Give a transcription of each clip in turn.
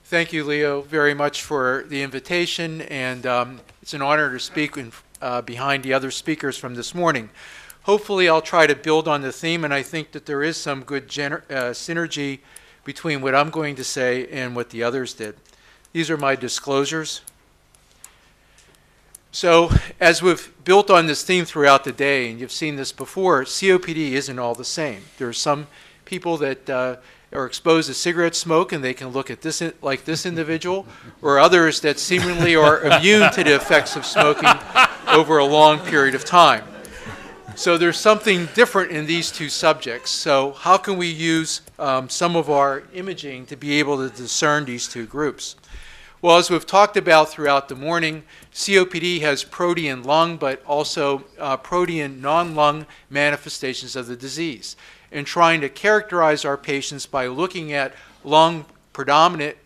Thank you, Leo, very much for the invitation, and it's an honor to speak behind the other speakers from this morning. Hopefully, I'll try to build on the theme, and I think that there is some good synergy between what I'm going to say and what the others did. These are my disclosures. So, as we've built on this theme throughout the day, and you've seen this before, COPD isn't all the same. There are some people that are exposed to cigarette smoke and they can look at this like this individual, or others that seemingly are immune to the effects of smoking over a long period of time. So there's something different in these two subjects. So how can we use some of our imaging to be able to discern these two groups? Well, as we've talked about throughout the morning, COPD has protein lung, but also protein non-lung manifestations of the disease. And trying to characterize our patients by looking at lung predominant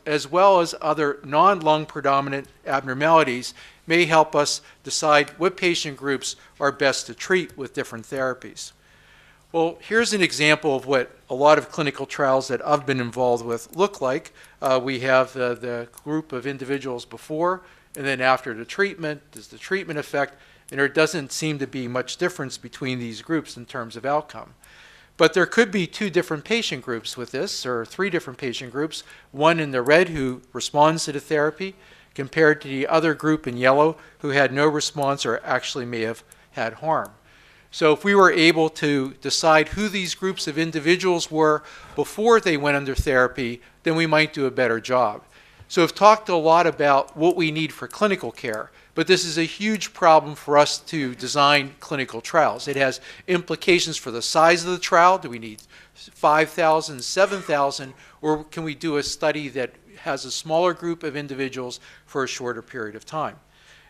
as well as other non-lung predominant abnormalities may help us decide what patient groups are best to treat with different therapies. Well, here's an example of what a lot of clinical trials that I've been involved with look like. We have the group of individuals before and then after the treatment. There's the treatment effect, and there doesn't seem to be much difference between these groups in terms of outcome. But there could be two different patient groups with this, or three different patient groups, one in the red who responds to the therapy compared to the other group in yellow who had no response or actually may have had harm. So if we were able to decide who these groups of individuals were before they went under therapy, then we might do a better job. So I've talked a lot about what we need for clinical care, but this is a huge problem for us to design clinical trials. It has implications for the size of the trial. Do we need 5,000, 7,000, or can we do a study that has a smaller group of individuals for a shorter period of time?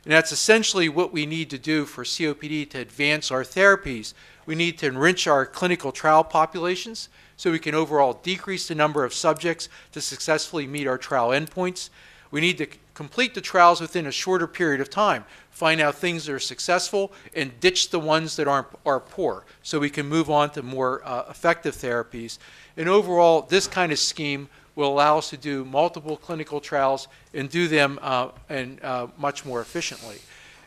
And that's essentially what we need to do for COPD to advance our therapies. We need to enrich our clinical trial populations so we can overall decrease the number of subjects to successfully meet our trial endpoints. We need to complete the trials within a shorter period of time, find out things that are successful, and ditch the ones that are poor so we can move on to more effective therapies. And overall, this kind of scheme will allow us to do multiple clinical trials and do them much more efficiently.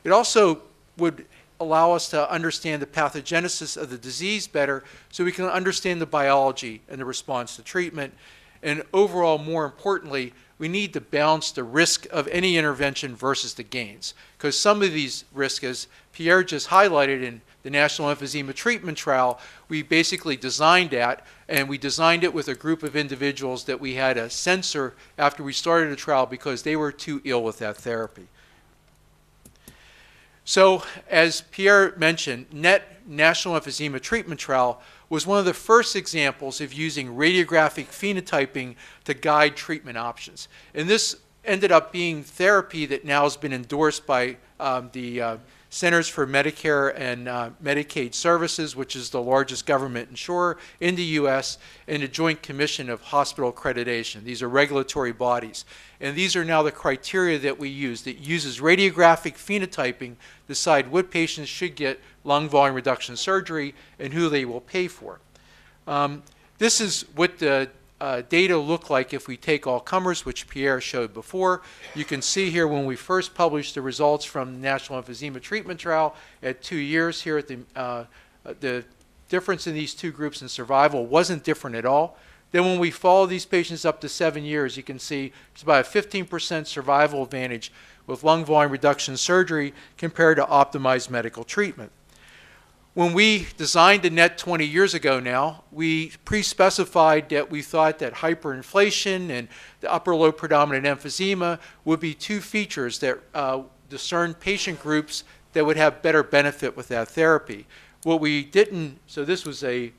It also would allow us to understand the pathogenesis of the disease better so we can understand the biology and the response to treatment. And overall, more importantly, we need to balance the risk of any intervention versus the gains. Because some of these risks, as Pierre just highlighted in the National Emphysema Treatment Trial, we basically designed that, and we designed it with a group of individuals that we had to censor after we started the trial because they were too ill with that therapy. So, as Pierre mentioned, NET, National Emphysema Treatment Trial, was one of the first examples of using radiographic phenotyping to guide treatment options. And this ended up being therapy that now has been endorsed by the Centers for Medicare and Medicaid Services, which is the largest government insurer in the U.S., and the Joint Commission of Hospital Accreditation. These are regulatory bodies. And these are now the criteria that we use. That uses radiographic phenotyping to decide what patients should get lung volume reduction surgery and who they will pay for. This is what the data look like if we take all comers, which Pierre showed before. You can see here when we first published the results from the National Emphysema Treatment Trial at 2 years here at the difference in these two groups in survival wasn't different at all. Then when we follow these patients up to 7 years, you can see it's about a 15% survival advantage with lung volume reduction surgery compared to optimized medical treatment. When we designed the NET 20 years ago now, we pre-specified that we thought that hyperinflation and the upper low predominant emphysema would be two features that discern patient groups that would have better benefit with that therapy. What we didn't, so this was a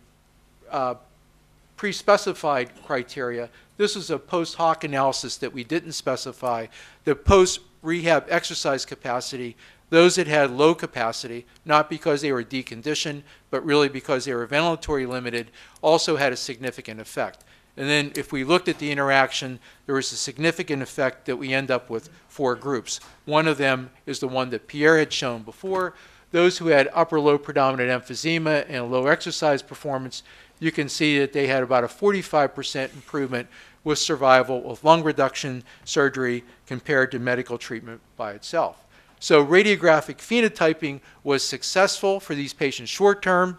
pre-specified criteria. This was a post hoc analysis that we didn't specify. The post-rehab exercise capacity, those that had low capacity, not because they were deconditioned, but really because they were ventilatory limited, also had a significant effect. And then if we looked at the interaction, there was a significant effect that we end up with 4 groups. One of them is the one that Pierre had shown before. Those who had upper low predominant emphysema and low exercise performance, you can see that they had about a 45% improvement with survival with lung reduction surgery compared to medical treatment by itself. So radiographic phenotyping was successful for these patients short term,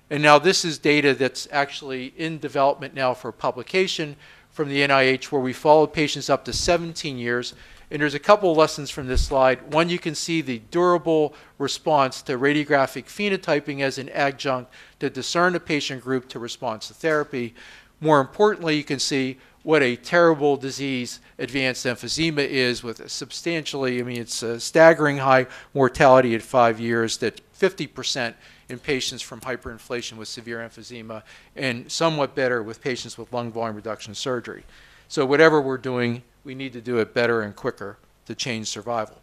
and now this is data that's actually in development now for publication from the NIH, where we followed patients up to 17 years. And there's a couple of lessons from this slide. One, you can see the durable response to radiographic phenotyping as an adjunct to discern a patient group to response to therapy. More importantly, you can see what a terrible disease advanced emphysema is, with a substantially, I mean, it's a staggering high mortality at 5 years, that 50% in patients from hyperinflation with severe emphysema, and somewhat better with patients with lung volume reduction surgery. So whatever we're doing, we need to do it better and quicker to change survival.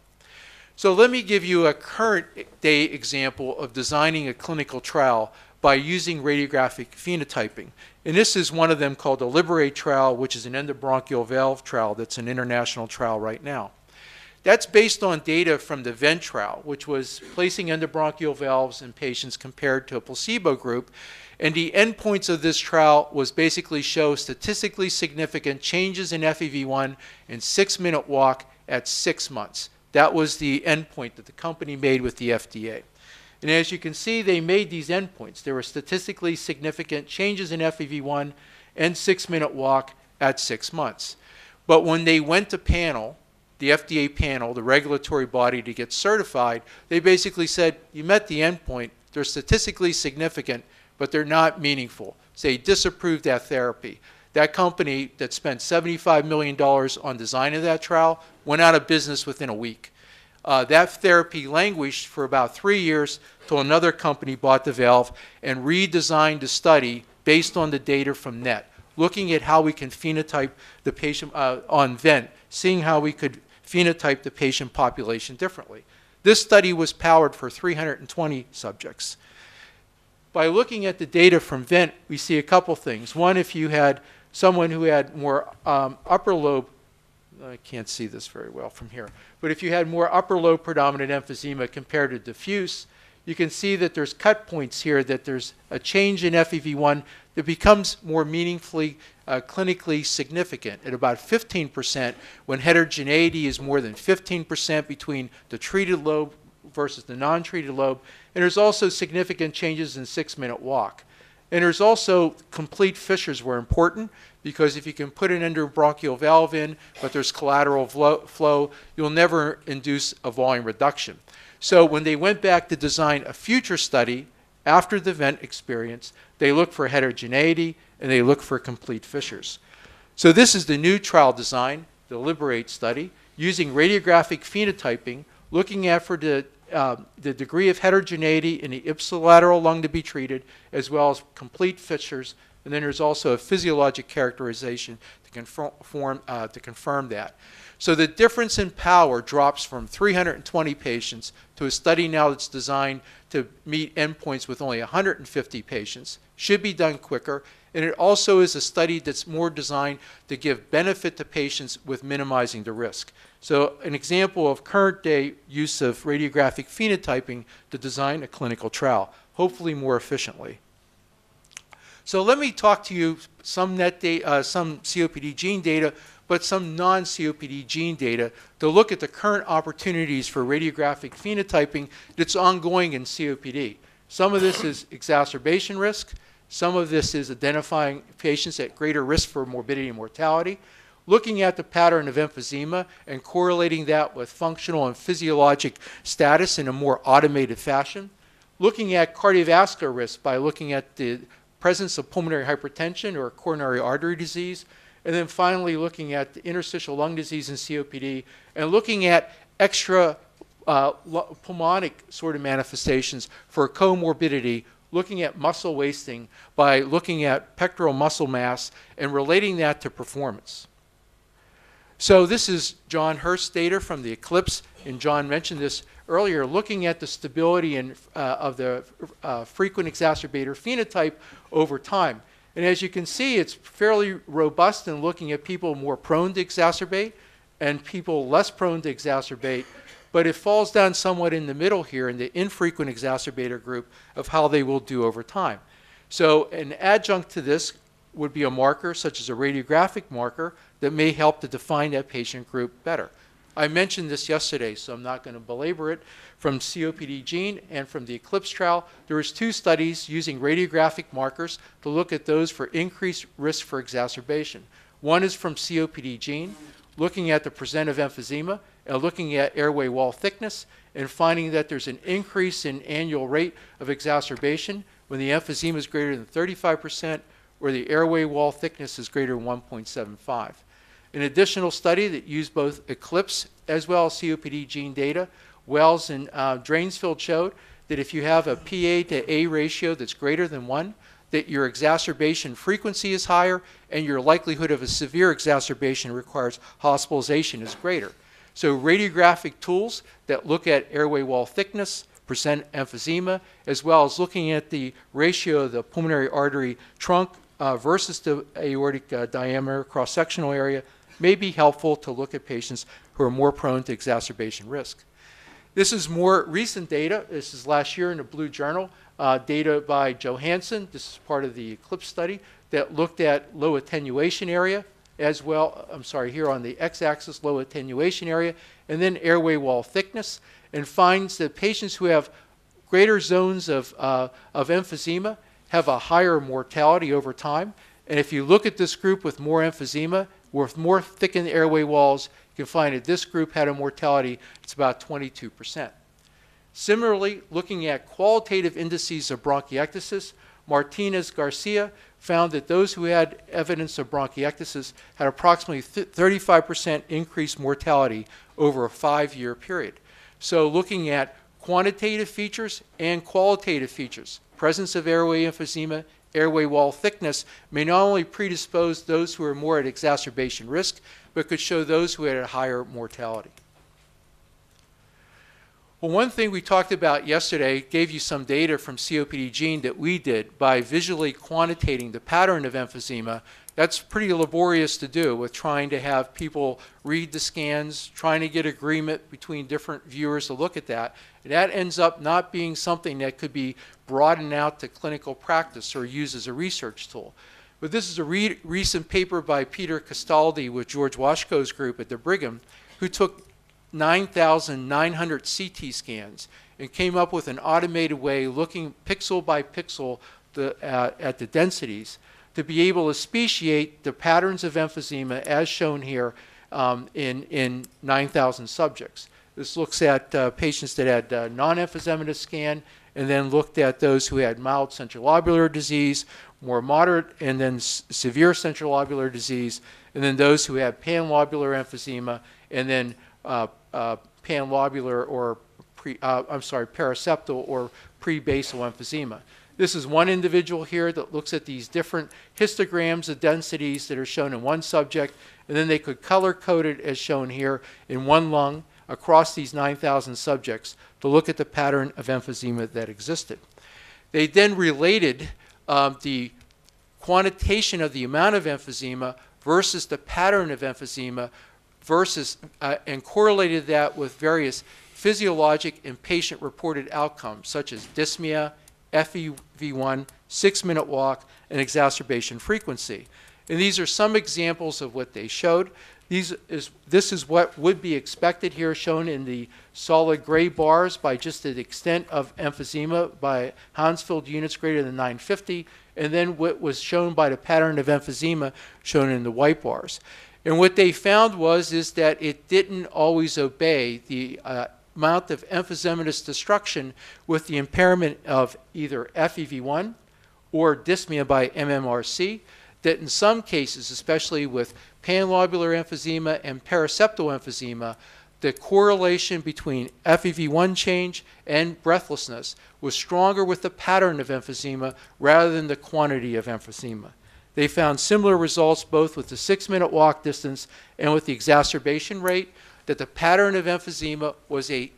So let me give you a current day example of designing a clinical trial by using radiographic phenotyping. And this is one of them called the Liberate trial, which is an endobronchial valve trial that's an international trial right now. That's based on data from the VENT trial, which was placing endobronchial valves in patients compared to a placebo group. And the endpoints of this trial was basically show statistically significant changes in FEV1 and 6-minute walk at 6 months. That was the endpoint that the company made with the FDA. And as you can see, they made these endpoints. There were statistically significant changes in FEV1 and 6-minute walk at 6 months. But when they went to panel, the FDA panel, the regulatory body to get certified, they basically said, you met the endpoint, they're statistically significant, but they're not meaningful. So they disapproved that therapy. That company that spent $75 million on design of that trial went out of business within a week. That therapy languished for about 3 years till another company bought the valve and redesigned the study based on the data from NET, looking at how we can phenotype the patient on VENT, seeing how we could phenotype the patient population differently. This study was powered for 320 subjects. By looking at the data from VENT, we see a couple things. One, if you had someone who had more upper lobe, I can't see this very well from here, but if you had more upper lobe predominant emphysema compared to diffuse, you can see that there's cut points here, that there's a change in FEV1 that becomes more meaningfully clinically significant at about 15% when heterogeneity is more than 15% between the treated lobe versus the non-treated lobe. And there's also significant changes in 6-minute walk. And there's also complete fissures were important, because if you can put an endobronchial valve in, but there's collateral flow, you'll never induce a volume reduction. So when they went back to design a future study after the VENT experience, they looked for heterogeneity and they looked for complete fissures. So this is the new trial design, the Liberate study, using radiographic phenotyping, looking at for the degree of heterogeneity in the ipsilateral lung to be treated, as well as complete fissures. And then there's also a physiologic characterization to confirm that. So the difference in power drops from 320 patients to a study now that's designed to meet endpoints with only 150 patients. Should be done quicker. And it also is a study that's more designed to give benefit to patients with minimizing the risk. So an example of current day use of radiographic phenotyping to design a clinical trial, hopefully more efficiently. So let me talk to you some COPD gene data, but some non-COPD gene data to look at the current opportunities for radiographic phenotyping that's ongoing in COPD. Some of this is exacerbation risk. Some of this is identifying patients at greater risk for morbidity and mortality, looking at the pattern of emphysema and correlating that with functional and physiologic status in a more automated fashion, looking at cardiovascular risk by looking at the presence of pulmonary hypertension or coronary artery disease, and then finally looking at the interstitial lung disease and COPD, and looking at extra pulmonic sort of manifestations for comorbidity, looking at muscle wasting by looking at pectoral muscle mass and relating that to performance. So this is John Hurst's data from the ECLIPSE, and John mentioned this earlier, looking at the stability of the frequent exacerbator phenotype over time. And as you can see, it's fairly robust in looking at people more prone to exacerbate and people less prone to exacerbate, but it falls down somewhat in the middle here in the infrequent exacerbator group of how they will do over time. So an adjunct to this, would be a marker, such as a radiographic marker, that may help to define that patient group better. I mentioned this yesterday, so I'm not going to belabor it. From COPD gene and from the ECLIPSE trial, there was 2 studies using radiographic markers to look at those for increased risk for exacerbation. One is from COPD gene, looking at the percent of emphysema and looking at airway wall thickness and finding that there's an increase in annual rate of exacerbation when the emphysema is greater than 35% or the airway wall thickness is greater than 1.75. An additional study that used both ECLIPSE as well as COPD gene data, Wells and Drainsfield showed that if you have a PA to A ratio that's greater than 1, that your exacerbation frequency is higher and your likelihood of a severe exacerbation requires hospitalization is greater. So radiographic tools that look at airway wall thickness, percent emphysema, as well as looking at the ratio of the pulmonary artery trunk versus the aortic diameter cross-sectional area may be helpful to look at patients who are more prone to exacerbation risk. This is more recent data. This is last year in the Blue Journal, data by Johansson. This is part of the ECLIPSE study that looked at low attenuation area as well, here on the x-axis, low attenuation area, and then airway wall thickness, and finds that patients who have greater zones of emphysema have a higher mortality over time. And if you look at this group with more emphysema, with more thickened airway walls, you can find that this group had a mortality that's about 22%. Similarly, looking at qualitative indices of bronchiectasis, Martinez-Garcia found that those who had evidence of bronchiectasis had approximately 35% increased mortality over a 5-year period. So looking at quantitative features and qualitative features, presence of airway emphysema, airway wall thickness may not only predispose those who are more at exacerbation risk, but could show those who had a higher mortality. Well, one thing we talked about yesterday, gave you some data from COPD gene that we did by visually quantitating the pattern of emphysema. That's pretty laborious to do with trying to have people read the scans, trying to get agreement between different viewers to look at that. That ends up not being something that could be broadened out to clinical practice or used as a research tool. But this is a recent paper by Peter Castaldi with George Washko's group at the Brigham, who took 9,900 CT scans and came up with an automated way looking pixel by pixel at the densities to be able to speciate the patterns of emphysema as shown here in 9,000 subjects. This looks at patients that had non-emphysematous scan and then looked at those who had mild central lobular disease, more moderate, and then severe central lobular disease, and then those who had panlobular emphysema, and then panlobular or paraseptal or pre-basal emphysema. This is one individual here that looks at these different histograms of densities that are shown in one subject, and then they could color code it as shown here in one lung across these 9,000 subjects to look at the pattern of emphysema that existed. They then related the quantitation of the amount of emphysema versus the pattern of emphysema versus and correlated that with various physiologic and patient-reported outcomes such as dyspnea, FEV1, 6-minute walk, and exacerbation frequency. And these are some examples of what they showed. This is what would be expected here, shown in the solid gray bars by just the extent of emphysema by Hounsfield units greater than 950, and then what was shown by the pattern of emphysema shown in the white bars. And what they found is that it didn't always obey the amount of emphysematous destruction with the impairment of either FEV1 or dyspnea by MMRC, that in some cases, especially with panlobular emphysema and paraseptal emphysema, the correlation between FEV1 change and breathlessness was stronger with the pattern of emphysema rather than the quantity of emphysema. They found similar results both with the 6-minute walk distance and with the exacerbation rate, that the pattern of emphysema was a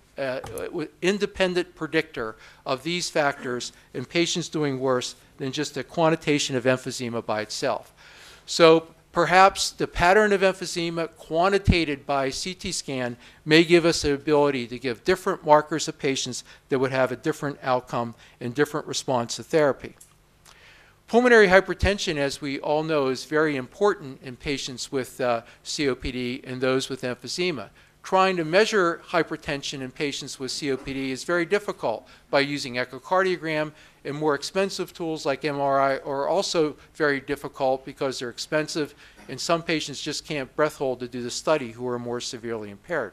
independent predictor of these factors in patients doing worse than just a quantitation of emphysema by itself. So perhaps the pattern of emphysema quantitated by CT scan may give us the ability to give different markers of patients that would have a different outcome and different response to therapy. Pulmonary hypertension, as we all know, is very important in patients with COPD and those with emphysema. Trying to measure hypertension in patients with COPD is very difficult by using echocardiogram, and more expensive tools like MRI are also very difficult because they're expensive, and some patients just can't breath hold to do the study who are more severely impaired.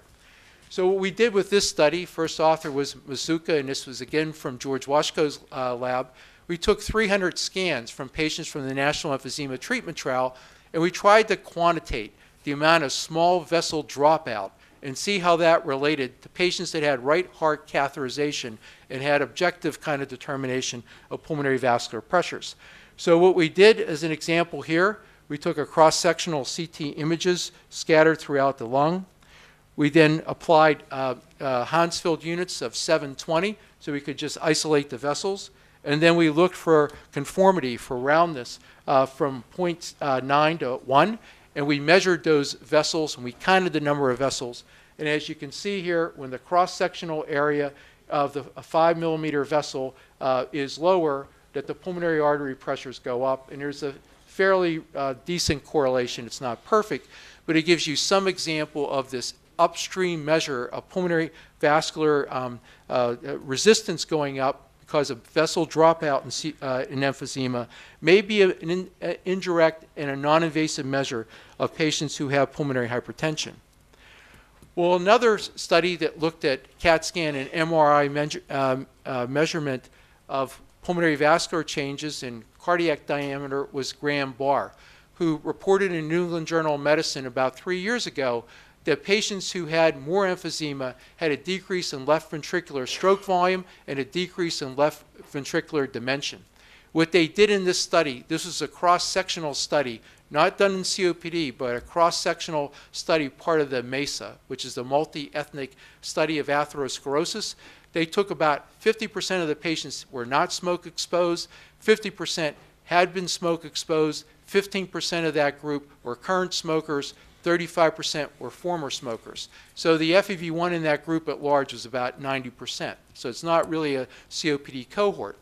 So what we did with this study, first author was Mazuka, and this was again from George Washko's lab. We took 300 scans from patients from the National Emphysema Treatment Trial, and we tried to quantitate the amount of small vessel dropout and see how that related to patients that had right heart catheterization and had objective kind of determination of pulmonary vascular pressures. So what we did as an example here, we took a cross-sectional CT images scattered throughout the lung. We then applied Hansfield units of 720 so we could just isolate the vessels. And then we looked for conformity, for roundness, from 0.9 to 1. And we measured those vessels, and we counted the number of vessels. And as you can see here, when the cross-sectional area of a 5 millimeter vessel is lower, that the pulmonary artery pressures go up. And there's a fairly decent correlation. It's not perfect, but it gives you some example of this upstream measure of pulmonary vascular resistance going up because of vessel dropout in emphysema, may be an indirect and a non-invasive measure of patients who have pulmonary hypertension. Well, another study that looked at CAT scan and MRI measurement of pulmonary vascular changes in cardiac diameter was Graham Barr, who reported in New England Journal of Medicine about 3 years ago that patients who had more emphysema had a decrease in left ventricular stroke volume and a decrease in left ventricular dimension. What they did in this study, this was a cross-sectional study, not done in COPD, but a cross-sectional study part of the MESA, which is the multi-ethnic study of atherosclerosis. They took about 50% of the patients were not smoke exposed, 50% had been smoke exposed, 15% of that group were current smokers, 35% were former smokers. So the FEV1 in that group at large was about 90%. So it's not really a COPD cohort.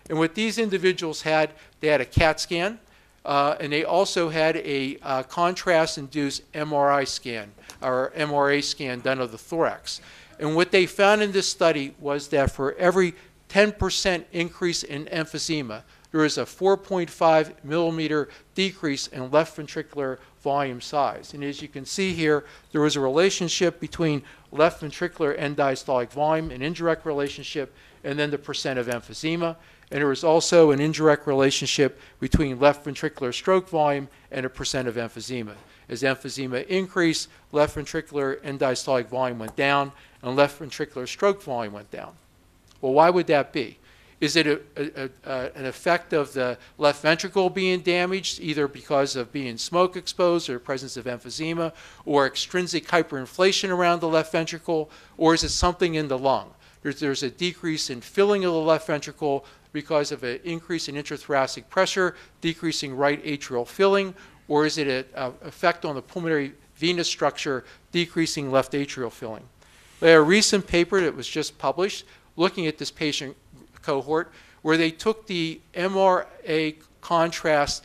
And what these individuals had, they had a CAT scan, and they also had a contrast-induced MRI scan, or MRA scan done of the thorax. And what they found in this study was that for every 10% increase in emphysema, there is a 4.5 millimeter decrease in left ventricular volume size. And as you can see here, there was a relationship between left ventricular end diastolic volume, an indirect relationship, and then the percent of emphysema. And there was also an indirect relationship between left ventricular stroke volume and a percent of emphysema. As emphysema increased, left ventricular end diastolic volume went down, and left ventricular stroke volume went down. Well, why would that be? Is it an effect of the left ventricle being damaged, either because of being smoke exposed or the presence of emphysema, or extrinsic hyperinflation around the left ventricle, or is it something in the lung? There's a decrease in filling of the left ventricle because of an increase in intrathoracic pressure, decreasing right atrial filling, or is it an effect on the pulmonary venous structure, decreasing left atrial filling? They had a recent paper that was just published looking at this patient cohort where they took the MRA contrast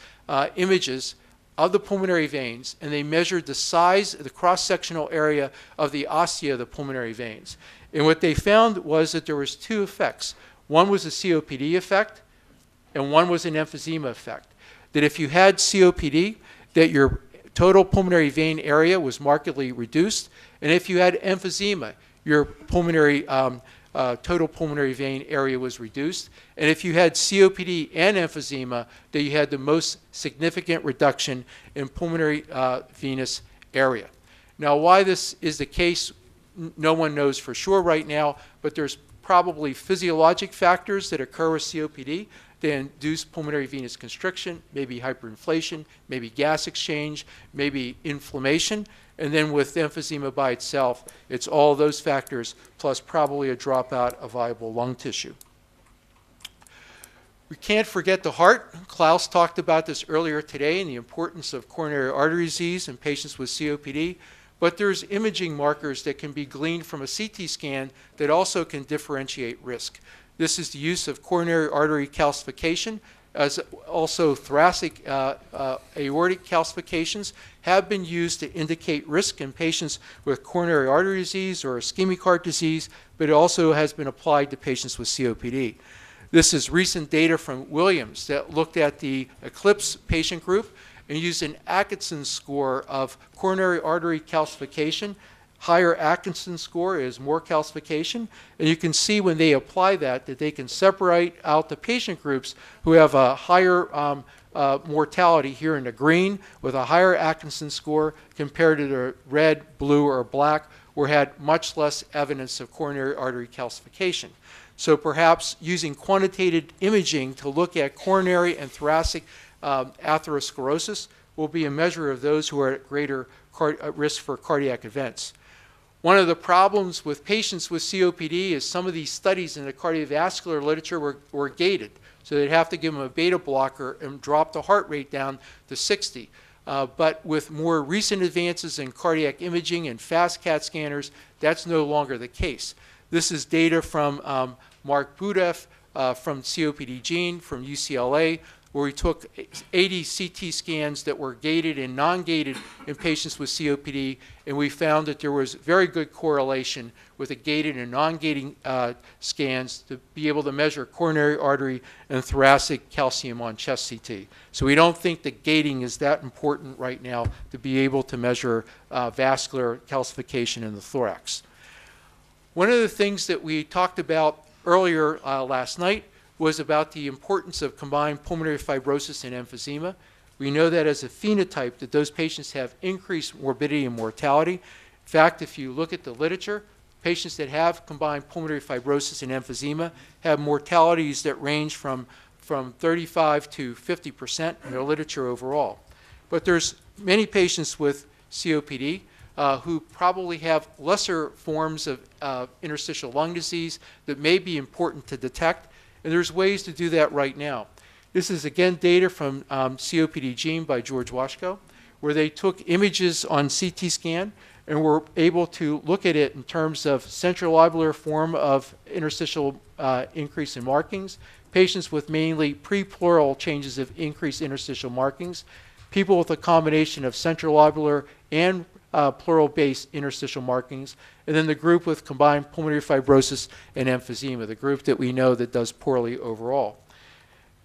images of the pulmonary veins, and they measured the size, the cross-sectional area of the ostia of the pulmonary veins. And what they found was that there was two effects. One was a COPD effect, and one was an emphysema effect. That if you had COPD, that your total pulmonary vein area was markedly reduced, and if you had emphysema, your pulmonary total pulmonary vein area was reduced. And if you had COPD and emphysema, that you had the most significant reduction in pulmonary venous area. Now, why this is the case, no one knows for sure right now, but there's probably physiologic factors that occur with COPD that induce pulmonary venous constriction, maybe hyperinflation, maybe gas exchange, maybe inflammation. And then with emphysema by itself, it's all those factors plus probably a dropout of viable lung tissue. We can't forget the heart. Klaus talked about this earlier today and the importance of coronary artery disease in patients with COPD. But there's imaging markers that can be gleaned from a CT scan that also can differentiate risk. This is the use of coronary artery calcification as also thoracic aortic calcifications have been used to indicate risk in patients with coronary artery disease or ischemic heart disease, but it also has been applied to patients with COPD. This is recent data from Williams that looked at the ECLIPSE patient group and used an Atkinson score of coronary artery calcification. Higher Atkinson score is more calcification, and you can see when they apply that they can separate out the patient groups who have a higher mortality here in the green with a higher Atkinson score compared to the red, blue, or black, where had much less evidence of coronary artery calcification. So perhaps using quantitative imaging to look at coronary and thoracic atherosclerosis will be a measure of those who are at greater risk for cardiac events. One of the problems with patients with COPD is some of these studies in the cardiovascular literature were gated. So they'd have to give them a beta blocker and drop the heart rate down to 60. But with more recent advances in cardiac imaging and fast CAT scanners, that's no longer the case. This is data from Mark Budeff from COPD Gene from UCLA, where we took 80 CT scans that were gated and non-gated in patients with COPD, and we found that there was very good correlation with the gated and non-gating scans to be able to measure coronary artery and thoracic calcium on chest CT. So we don't think that gating is that important right now to be able to measure vascular calcification in the thorax. One of the things that we talked about earlier last night was about the importance of combined pulmonary fibrosis and emphysema. We know that as a phenotype that those patients have increased morbidity and mortality. In fact, if you look at the literature, patients that have combined pulmonary fibrosis and emphysema have mortalities that range from 35 to 50% in the literature overall. But there's many patients with COPD who probably have lesser forms of interstitial lung disease that may be important to detect. And there's ways to do that right now. This is again data from COPD Gene by George Washko, where they took images on CT scan and were able to look at it in terms of central lobular form of interstitial increase in markings, patients with mainly pre-pleural changes of increased interstitial markings, people with a combination of central lobular and pleural-based interstitial markings, and then the group with combined pulmonary fibrosis and emphysema, the group that we know that does poorly overall.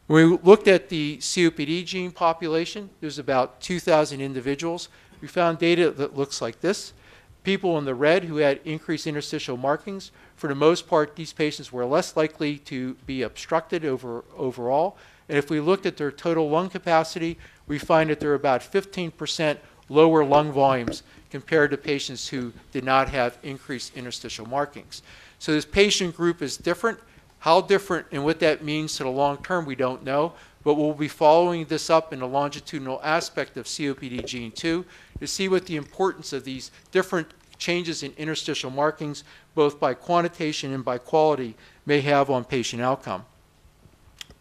When we looked at the COPD gene population, there's about 2,000 individuals. We found data that looks like this. People in the red who had increased interstitial markings, for the most part, these patients were less likely to be obstructed overall. And if we looked at their total lung capacity, we find that they're about 15% lower lung volumes compared to patients who did not have increased interstitial markings. So this patient group is different. How different and what that means to the long term, we don't know, but we'll be following this up in the longitudinal aspect of COPD Gene 2 to see what the importance of these different changes in interstitial markings, both by quantitation and by quality, may have on patient outcome.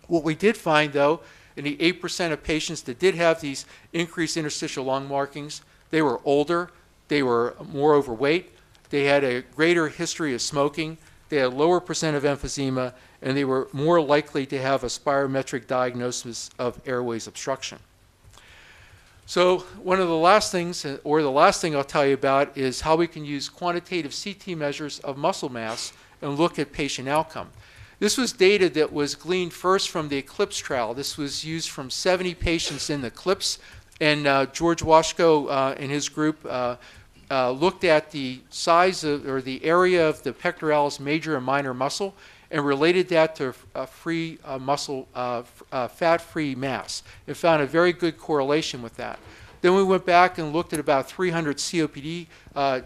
What we did find, though, in the 8% of patients that did have these increased interstitial lung markings, they were older, they were more overweight, they had a greater history of smoking, they had a lower percent of emphysema, and they were more likely to have a spirometric diagnosis of airways obstruction. So one of the last things, or the last thing I'll tell you about, is how we can use quantitative CT measures of muscle mass and look at patient outcome. This was data that was gleaned first from the ECLIPSE trial. This was used from 70 patients in the ECLIPSE, and George Washko and his group looked at the size of, or the area of the pectoralis major and minor muscle and related that to free muscle, fat-free mass, and found a very good correlation with that. Then we went back and looked at about 300 COPD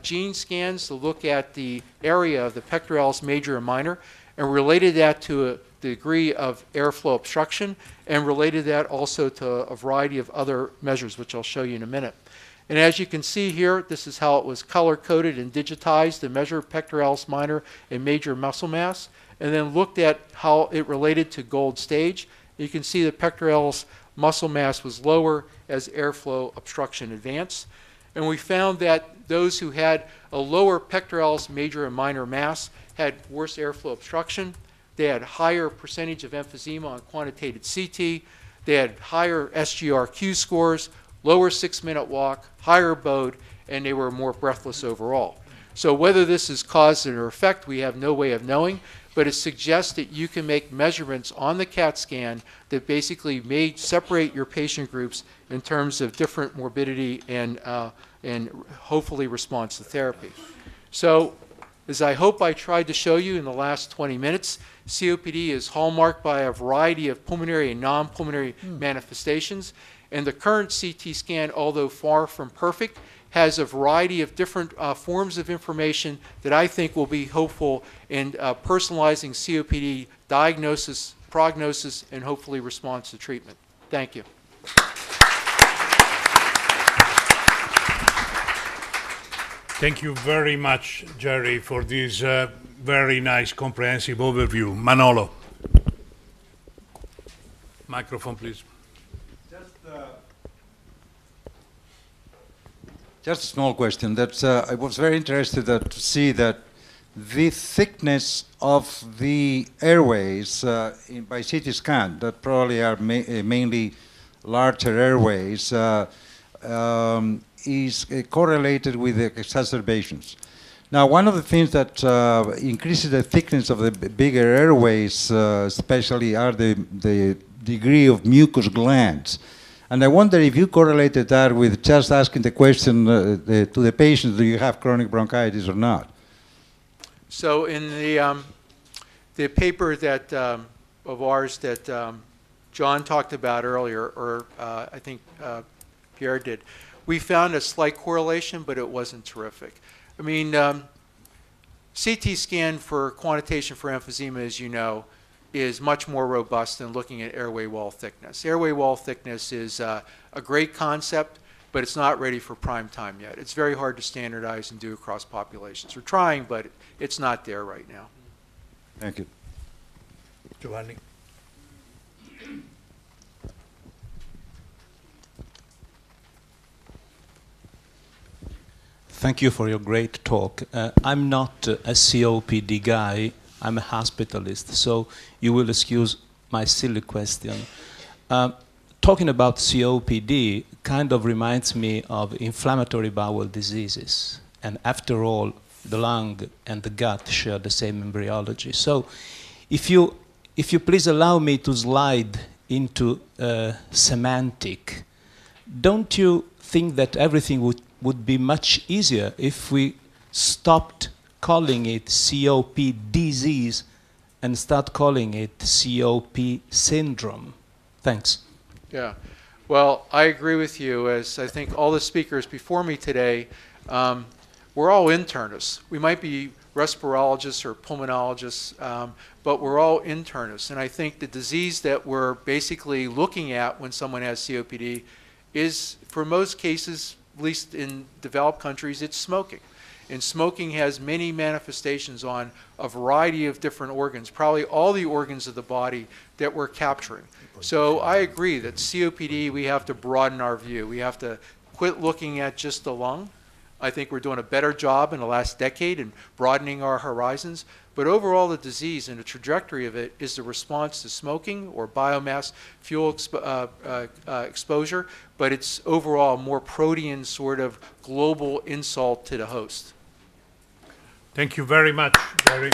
gene scans to look at the area of the pectoralis major and minor, and related that to a degree of airflow obstruction, and related that also to a variety of other measures, which I'll show you in a minute. And as you can see here, this is how it was color-coded and digitized to measure pectoralis minor and major muscle mass, and then looked at how it related to gold stage. You can see the pectoralis muscle mass was lower as airflow obstruction advanced. And we found that those who had a lower pectoralis major and minor mass had worse airflow obstruction. They had higher percentage of emphysema on quantitated CT. They had higher SGRQ scores, lower 6-minute walk, higher BODE, and they were more breathless overall. So whether this is cause or effect, we have no way of knowing, but it suggests that you can make measurements on the CAT scan that basically may separate your patient groups in terms of different morbidity and hopefully response to therapy. So, as I hope I tried to show you in the last 20 minutes, COPD is hallmarked by a variety of pulmonary and non-pulmonary manifestations, and the current CT scan, although far from perfect, has a variety of different forms of information that I think will be hopeful in personalizing COPD diagnosis, prognosis, and hopefully response to treatment. Thank you. Thank you very much, Jerry, for this very nice, comprehensive overview. Manolo. Microphone, please. Just a small question. I was very interested to see that the thickness of the airways by CT scan, that probably are mainly larger airways, is correlated with the exacerbations. Now, one of the things that increases the thickness of the bigger airways, especially, are the degree of mucous glands. And I wonder if you correlated that with just asking the question to the patient, do you have chronic bronchitis or not? So in the paper that of ours that John talked about earlier, or I think Pierre did, we found a slight correlation, but it wasn't terrific. I mean, CT scan for quantitation for emphysema, as you know, is much more robust than looking at airway wall thickness. Airway wall thickness is a great concept, but it's not ready for prime time yet. It's very hard to standardize and do across populations. We're trying, but it's not there right now. Thank you. Giovanni. Thank you for your great talk. I'm not a COPD guy. I'm a hospitalist, so you will excuse my silly question. Talking about COPD kind of reminds me of inflammatory bowel diseases. And after all, the lung and the gut share the same embryology. So if you please allow me to slide into semantic, don't you think that everything would be much easier if we stopped calling it COP disease and start calling it COP syndrome? Thanks. Yeah. Well, I agree with you, as I think all the speakers before me today, we're all internists. We might be respirologists or pulmonologists, but we're all internists. And I think the disease that we're basically looking at when someone has COPD is, for most cases, at least in developed countries, it's smoking. And smoking has many manifestations on a variety of different organs, probably all the organs of the body that we're capturing. So I agree that COPD, we have to broaden our view. We have to quit looking at just the lung. I think we're doing a better job in the last decade in broadening our horizons. But overall, the disease and the trajectory of it is the response to smoking or biomass fuel exposure, but it's overall more protean sort of global insult to the host. Thank you very much, Jerry.